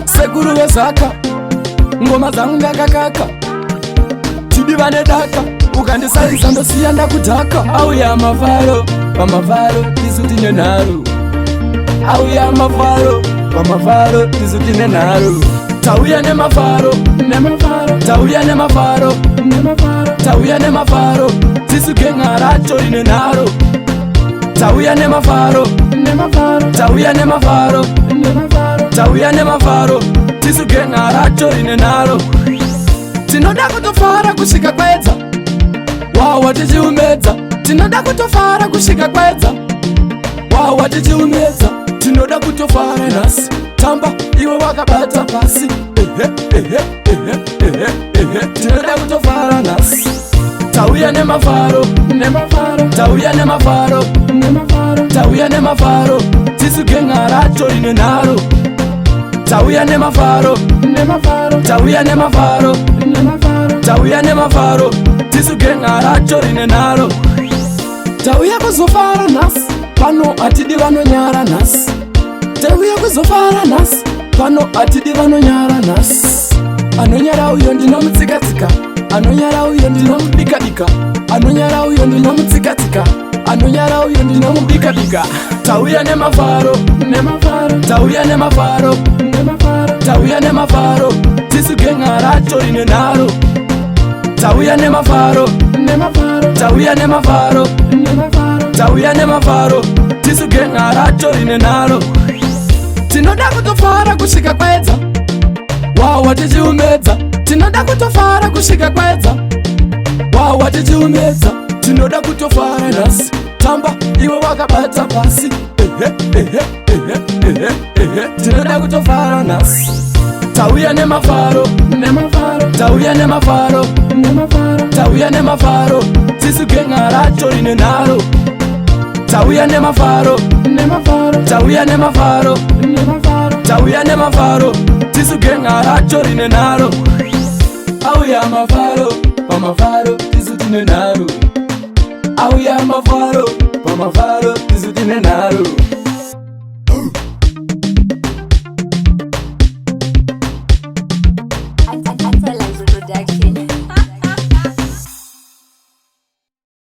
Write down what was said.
Sekuru wezaka ngoma zangu ndakakaka tidivane daka ukandisalisa ndosiya ndakudhaka auya mavharo pamavharo tisu tine nharo auya mavharo pamavharo tisu tine nharo tauya nemavharo tauya nemavharo tauya nemavharo tisu genga racho ine nharo tauya nemavharo tauya nemavharo tauya nemavharo tisu genga racho ine nharo tinoda kutofara kusvika kwedza wawa tichiumedza tinoda kutofara kusvika kwedza wawa tichiumedza tinoda kutofara nhasi tamba iwe wakabata pasi tinoda kutofara nhasi tauya nemavharo tauya nemavharo tauya nemavharo tisu genga racho ine nharo tauya nemavharo tauya nemavharo tauya nemavharo tisu genga racho rine nharo tauya kuzofara nhasi pano atidi vanonyara nhasi tauya kuzofara nhasi pano atidi vanonyara nhasi anonyara uyo ndinomutsikatsika anonyara uyo ndinomubikabika anonyara uyo ndinomutsikatsika anonyara uyo ndinomubikabika tauya nemavharo tauya nemavharo tauya nemavharo tisu genga racho rine nharo tauya nemavharo tauya nemavharo tauya nemavharo tisu genga racho rine nharo tinoda kutofara kusvika kwedza wawa tichiumedza tinoda kutofara kusvika kwedza wawa tichiumedza tinoda kutofara nhasi tamba iwe wakabata pasi tinoda kutofara nhasi tauya nemavharo tauya nemavharo tauya nemavharo tisu genga racho rine nharo tauya nemavharo tauya nemavharo tauya nemavharo tisu genga racho rine nharo auya mavharo pamavharo tisu tine nharo auya mavharo pamavharo tisu tine nharo